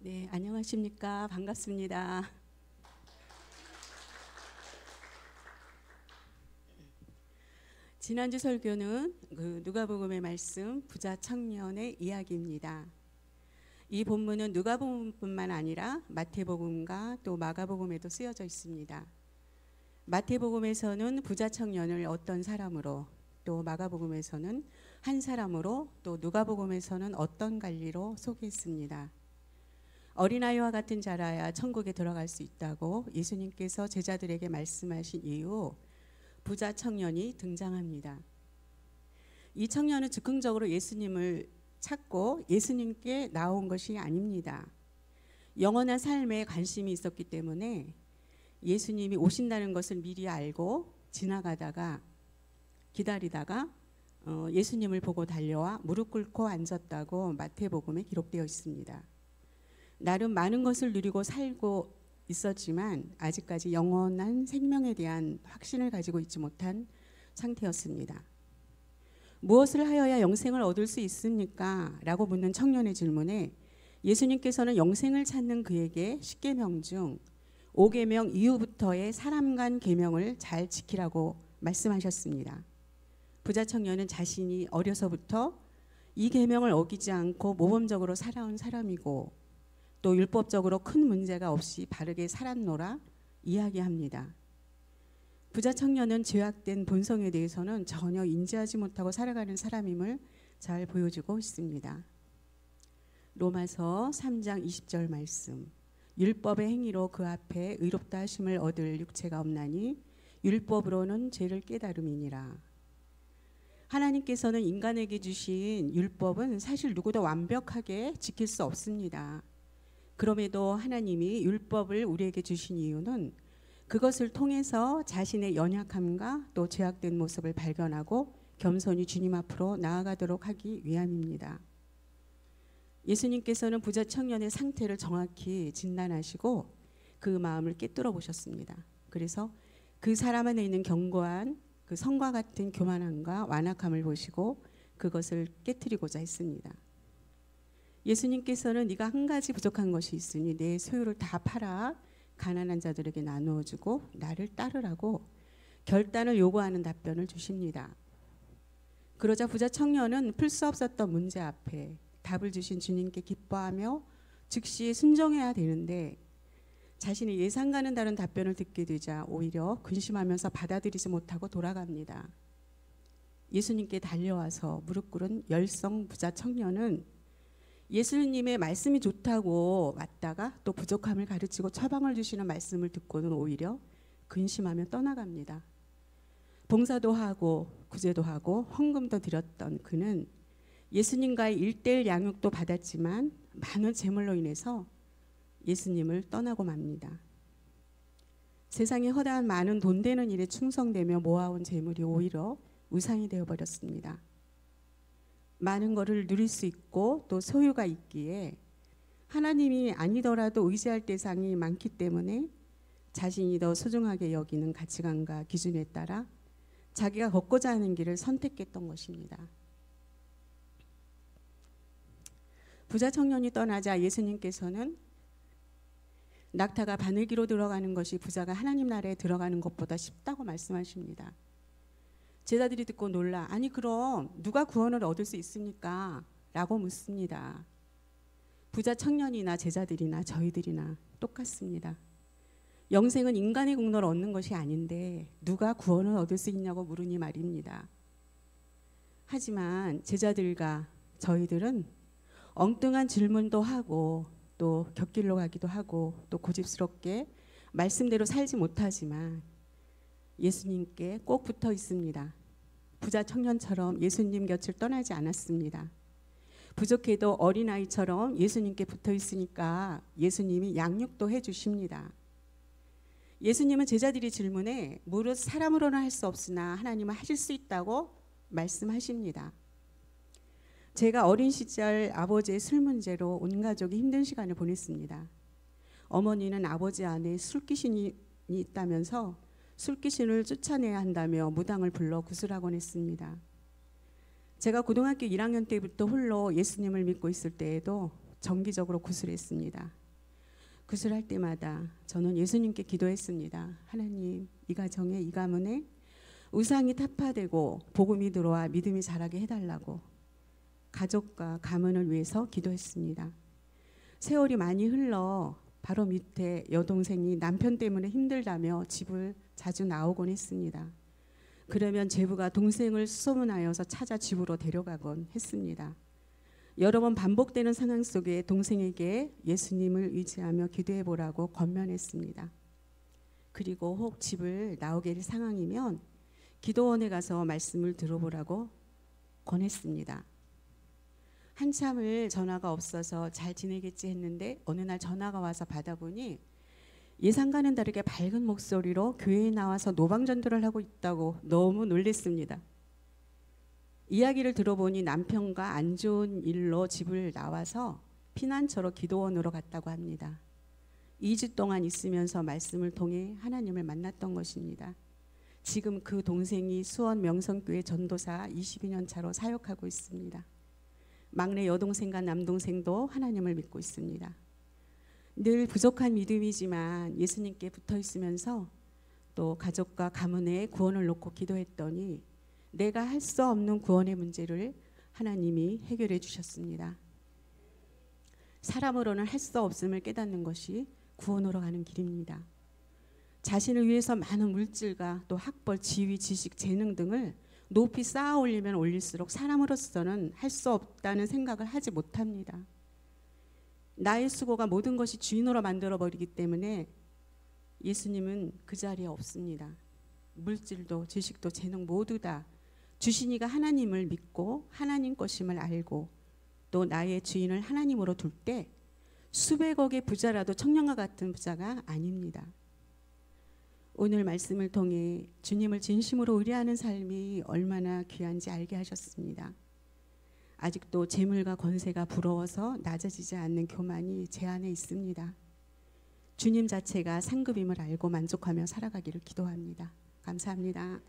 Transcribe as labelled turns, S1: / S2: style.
S1: 네, 안녕하십니까. 반갑습니다. 지난주 설교는 누가복음의 말씀 부자 청년의 이야기입니다. 이 본문은 누가복음뿐만 아니라 마태복음과 또 마가복음에도 쓰여져 있습니다. 마태복음에서는 부자 청년을 어떤 사람으로, 또 마가복음에서는 한 사람으로, 또 누가복음에서는 어떤 관리로 소개했습니다. 어린아이와 같은 자라야 천국에 들어갈 수 있다고 예수님께서 제자들에게 말씀하신 이후 부자 청년이 등장합니다. 이 청년은 즉흥적으로 예수님을 찾고 예수님께 나온 것이 아닙니다. 영원한 삶에 관심이 있었기 때문에 예수님이 오신다는 것을 미리 알고 지나가다가 기다리다가 예수님을 보고 달려와 무릎 꿇고 앉았다고 마태복음에 기록되어 있습니다. 나름 많은 것을 누리고 살고 있었지만 아직까지 영원한 생명에 대한 확신을 가지고 있지 못한 상태였습니다. 무엇을 하여야 영생을 얻을 수 있습니까? 라고 묻는 청년의 질문에 예수님께서는 영생을 찾는 그에게 10계명 중 5계명 이후부터의 사람 간 계명을 잘 지키라고 말씀하셨습니다. 부자 청년은 자신이 어려서부터 이 계명을 어기지 않고 모범적으로 살아온 사람이고 또 율법적으로 큰 문제가 없이 바르게 살았노라 이야기합니다. 부자 청년은 죄악된 본성에 대해서는 전혀 인지하지 못하고 살아가는 사람임을 잘 보여주고 있습니다. 로마서 3장 20절 말씀. 율법의 행위로 그 앞에 의롭다 하심을 얻을 육체가 없나니 율법으로는 죄를 깨달음이니라. 하나님께서는 인간에게 주신 율법은 사실 누구도 완벽하게 지킬 수 없습니다. 그럼에도 하나님이 율법을 우리에게 주신 이유는 그것을 통해서 자신의 연약함과 또 죄악된 모습을 발견하고 겸손히 주님 앞으로 나아가도록 하기 위함입니다. 예수님께서는 부자 청년의 상태를 정확히 진단하시고 그 마음을 꿰뚫어 보셨습니다. 그래서 그 사람 안에 있는 견고한 그 성과 같은 교만함과 완악함을 보시고 그것을 깨트리고자 했습니다. 예수님께서는 네가 한 가지 부족한 것이 있으니 내 소유를 다 팔아 가난한 자들에게 나누어 주고 나를 따르라고 결단을 요구하는 답변을 주십니다. 그러자 부자 청년은 풀 수 없었던 문제 앞에 답을 주신 주님께 기뻐하며 즉시 순종해야 되는데 자신이 예상과는 다른 답변을 듣게 되자 오히려 근심하면서 받아들이지 못하고 돌아갑니다. 예수님께 달려와서 무릎 꿇은 열성 부자 청년은 예수님의 말씀이 좋다고 맞다가 또 부족함을 가르치고 처방을 주시는 말씀을 듣고는 오히려 근심하며 떠나갑니다. 봉사도 하고 구제도 하고 헌금도 드렸던 그는 예수님과의 1:1 양육도 받았지만 많은 재물로 인해서 예수님을 떠나고 맙니다. 세상에 허다한 많은 돈 되는 일에 충성되며 모아온 재물이 오히려 우상이 되어버렸습니다. 많은 것을 누릴 수 있고 또 소유가 있기에 하나님이 아니더라도 의지할 대상이 많기 때문에 자신이 더 소중하게 여기는 가치관과 기준에 따라 자기가 걷고자 하는 길을 선택했던 것입니다. 부자 청년이 떠나자 예수님께서는 낙타가 바늘기로 들어가는 것이 부자가 하나님 나라에 들어가는 것보다 쉽다고 말씀하십니다. 제자들이 듣고 놀라 아니 그럼 누가 구원을 얻을 수 있습니까? 라고 묻습니다. 부자 청년이나 제자들이나 저희들이나 똑같습니다. 영생은 인간의 공로를 얻는 것이 아닌데 누가 구원을 얻을 수 있냐고 물으니 말입니다. 하지만 제자들과 저희들은 엉뚱한 질문도 하고 또 곁길로 가기도 하고 또 고집스럽게 말씀대로 살지 못하지만 예수님께 꼭 붙어 있습니다. 부자 청년처럼 예수님 곁을 떠나지 않았습니다. 부족해도 어린아이처럼 예수님께 붙어 있으니까 예수님이 양육도 해주십니다. 예수님은 제자들이 질문에 무릇 사람으로는 할 수 없으나 하나님은 하실 수 있다고 말씀하십니다. 제가 어린 시절 아버지의 술 문제로 온 가족이 힘든 시간을 보냈습니다. 어머니는 아버지 안에 술귀신이 있다면서 술귀신을 쫓아내야 한다며 무당을 불러 구슬하곤 했습니다. 제가 고등학교 1학년 때부터 홀로 예수님을 믿고 있을 때에도 정기적으로 구술했습니다. 구술할 때마다 저는 예수님께 기도했습니다. 하나님, 이 가정에, 이 가문에 우상이 타파되고 복음이 들어와 믿음이 자라게 해달라고 가족과 가문을 위해서 기도했습니다. 세월이 많이 흘러 바로 밑에 여동생이 남편 때문에 힘들다며 집을 자주 나오곤 했습니다. 그러면 제부가 동생을 수소문하여서 찾아 집으로 데려가곤 했습니다. 여러 번 반복되는 상황 속에 동생에게 예수님을 의지하며 기도해 보라고 권면했습니다. 그리고 혹 집을 나오게 될 상황이면 기도원에 가서 말씀을 들어보라고 권했습니다. 한참을 전화가 없어서 잘 지내겠지 했는데 어느 날 전화가 와서 받아보니 예상과는 다르게 밝은 목소리로 교회에 나와서 노방전도를 하고 있다고 너무 놀랐습니다. 이야기를 들어보니 남편과 안 좋은 일로 집을 나와서 피난처로 기도원으로 갔다고 합니다. 2주 동안 있으면서 말씀을 통해 하나님을 만났던 것입니다. 지금 그 동생이 수원 명성교회 전도사 22년 차로 사역하고 있습니다. 막내 여동생과 남동생도 하나님을 믿고 있습니다. 늘 부족한 믿음이지만 예수님께 붙어 있으면서 또 가족과 가문의 구원을 놓고 기도했더니 내가 할 수 없는 구원의 문제를 하나님이 해결해 주셨습니다. 사람으로는 할 수 없음을 깨닫는 것이 구원으로 가는 길입니다. 자신을 위해서 많은 물질과 또 학벌, 지위, 지식, 재능 등을 높이 쌓아 올리면 올릴수록 사람으로서는 할 수 없다는 생각을 하지 못합니다. 나의 수고가 모든 것이 주인으로 만들어버리기 때문에 예수님은 그 자리에 없습니다. 물질도 지식도 재능 모두 다 주신 이가 하나님을 믿고 하나님 것임을 알고 또 나의 주인을 하나님으로 둘 때 수백억의 부자라도 청년과 같은 부자가 아닙니다. 오늘 말씀을 통해 주님을 진심으로 의뢰하는 삶이 얼마나 귀한지 알게 하셨습니다. 아직도 재물과 권세가 부러워서 낮아지지 않는 교만이 제 안에 있습니다. 주님 자체가 상급임을 알고 만족하며 살아가기를 기도합니다. 감사합니다.